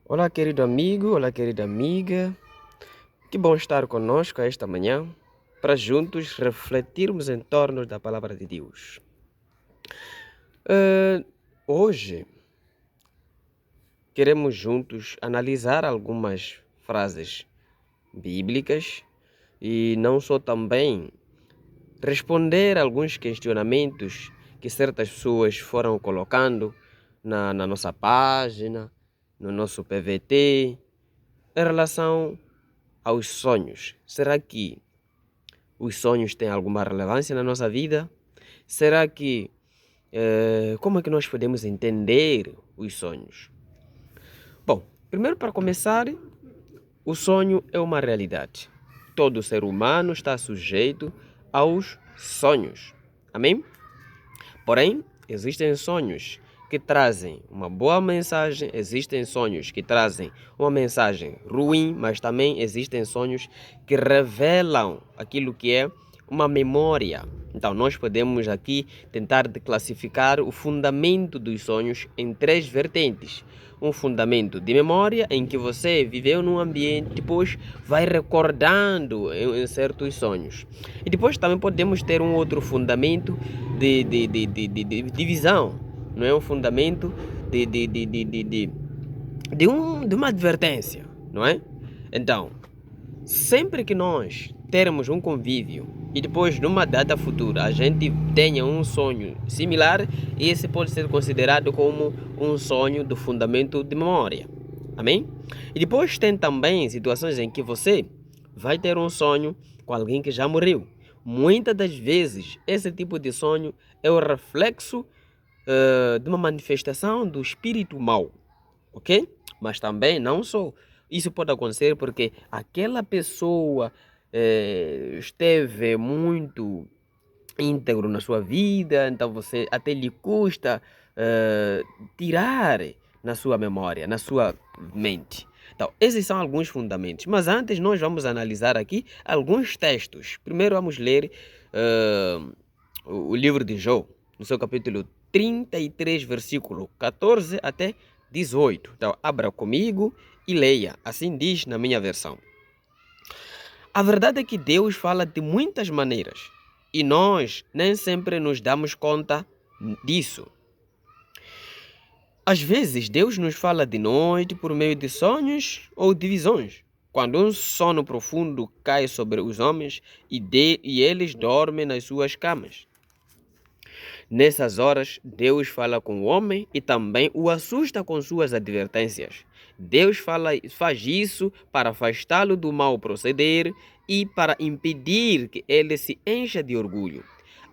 Olá, querido amigo, olá, querida amiga. Que bom estar conosco esta manhã para juntos refletirmos em torno da palavra de Deus. Hoje queremos juntos analisar algumas frases bíblicas e não só também responder alguns questionamentos que certas pessoas foram colocando na nossa página, no nosso PVT, em relação aos sonhos. Será que os sonhos têm alguma relevância na nossa vida? Será que como é que nós podemos entender os sonhos? Bom, primeiro para começar, o sonho é uma realidade. Todo ser humano está sujeito aos sonhos. Amém? Porém, existem sonhos que trazem uma boa mensagem, existem sonhos que trazem uma mensagem ruim, mas também existem sonhos que revelam aquilo que é uma memória. Então, nós podemos aqui tentar classificar o fundamento dos sonhos em três vertentes. Um fundamento de memória, em que você viveu num ambiente, depois vai recordando em certos sonhos. E depois também podemos ter um outro fundamento de visão, não é? Um fundamento de uma advertência, não é? Então, sempre que nós termos um convívio e depois numa data futura a gente tenha um sonho similar, esse pode ser considerado como um sonho do fundamento de memória. Amém? E depois tem também situações em que você vai ter um sonho com alguém que já morreu. Muitas das vezes esse tipo de sonho é o reflexo de uma manifestação do espírito mau, ok? Mas também não só. Isso pode acontecer porque aquela pessoa esteve muito íntegro na sua vida, então você até lhe custa tirar na sua memória, na sua mente. Então, esses são alguns fundamentos. Mas antes nós vamos analisar aqui alguns textos. Primeiro vamos ler o livro de Jó, no seu capítulo 33, versículo 14 até 18. Então, abra comigo e leia. Assim diz na minha versão. A verdade é que Deus fala de muitas maneiras e nós nem sempre nos damos conta disso. Às vezes, Deus nos fala de noite por meio de sonhos ou de visões. Quando um sono profundo cai sobre os homens e eles dormem nas suas camas. Nessas horas, Deus fala com o homem e também o assusta com suas advertências. Deus faz isso para afastá-lo do mau proceder e para impedir que ele se encha de orgulho.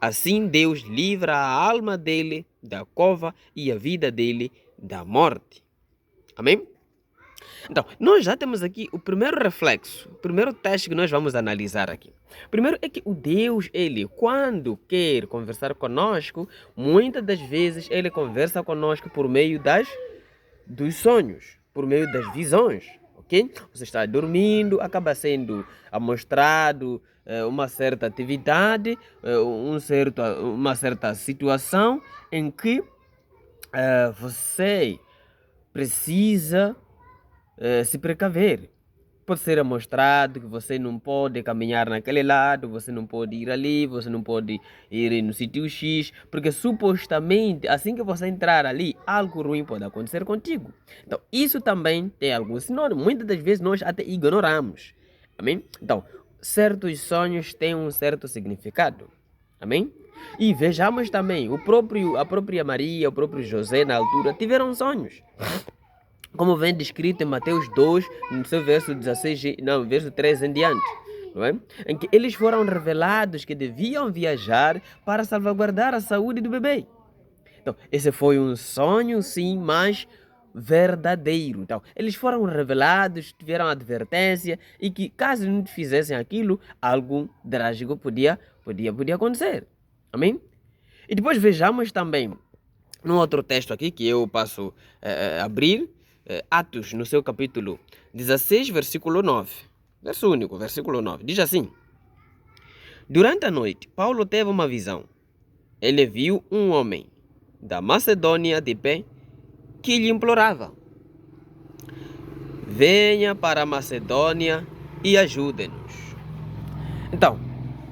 Assim, Deus livra a alma dele da cova e a vida dele da morte. Amém? Então, nós já temos aqui o primeiro reflexo, o primeiro teste que nós vamos analisar aqui. Primeiro é que o Deus, ele, quando quer conversar conosco, muitas das vezes ele conversa conosco por meio dos sonhos, por meio das visões, ok? Você está dormindo, acaba sendo mostrado uma certa atividade, uma certa situação em que você precisa se precaver. Pode ser mostrado que você não pode caminhar naquele lado, você não pode ir ali, você não pode ir no sítio X, porque supostamente, assim que você entrar ali, algo ruim pode acontecer contigo. Então, isso também tem algum sinônimo. Muitas das vezes nós até ignoramos. Amém? Então, certos sonhos têm um certo significado. Amém? E vejamos também, a própria Maria, o próprio José, na altura, tiveram sonhos. Como vem descrito em Mateus 2, no seu verso 16, não, verso 13 em diante, não é? Em que eles foram revelados que deviam viajar para salvaguardar a saúde do bebê. Então, esse foi um sonho, sim, mas verdadeiro. Então, eles foram revelados, tiveram advertência e que caso não fizessem aquilo, algo trágico podia acontecer. Amém? E depois vejamos também, num outro texto aqui que eu passo a abrir, Atos, no seu capítulo 16, versículo 9. Verso único, versículo 9. Diz assim: Durante a noite, Paulo teve uma visão. Ele viu um homem da Macedônia de pé que lhe implorava: venha para a Macedônia e ajude-nos. Então,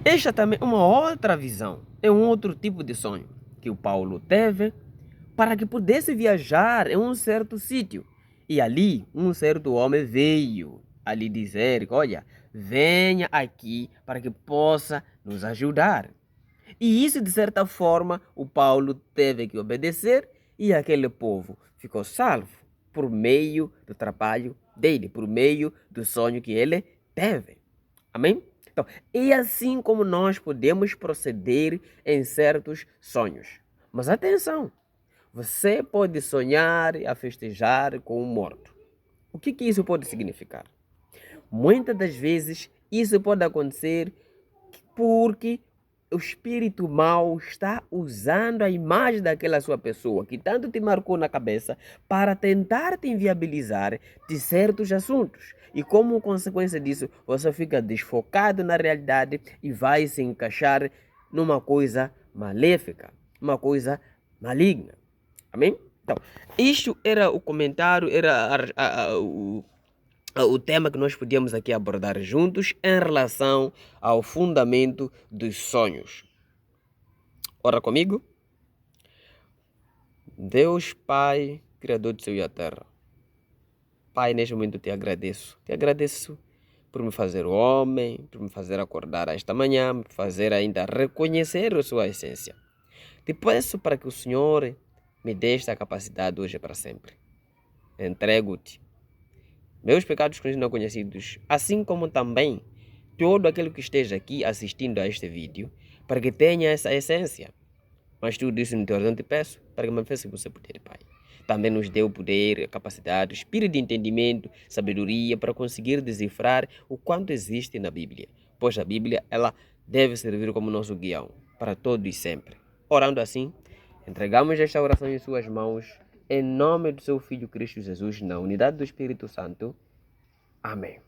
esta também é uma outra visão, é um outro tipo de sonho que o Paulo teve para que pudesse viajar em um certo sítio. E ali, um certo homem veio a lhe dizer, olha, venha aqui para que possa nos ajudar. E isso, de certa forma, o Paulo teve que obedecer e aquele povo ficou salvo por meio do trabalho dele, por meio do sonho que ele teve. Amém? Então, e assim como nós podemos proceder em certos sonhos. Mas atenção, você pode sonhar a festejar com um morto. O que isso pode significar? Muitas das vezes isso pode acontecer porque o espírito mau está usando a imagem daquela sua pessoa que tanto te marcou na cabeça para tentar te inviabilizar de certos assuntos. E como consequência disso, você fica desfocado na realidade e vai se encaixar numa coisa maléfica, uma coisa maligna. Amém? Então, isto era o comentário, era o tema que nós podíamos aqui abordar juntos em relação ao fundamento dos sonhos. Ora comigo. Deus Pai, Criador do céu e a terra. Pai, neste momento te agradeço. Te agradeço por me fazer homem, por me fazer acordar esta manhã, me fazer ainda reconhecer a sua essência. Te peço para que o Senhor me dê esta capacidade hoje e para sempre. Entrego-te meus pecados não conhecidos, assim como também todo aquele que esteja aqui assistindo a este vídeo, para que tenha essa essência. Mas tudo isso no teu oração te peço, para que manifeste você poder, Pai. Também nos dê o poder, a capacidade, o espírito de entendimento, sabedoria, para conseguir decifrar o quanto existe na Bíblia. Pois a Bíblia, ela deve servir como nosso guião, para todo e sempre. Orando assim, entregamos esta oração em suas mãos, em nome do seu Filho Cristo Jesus, na unidade do Espírito Santo. Amém.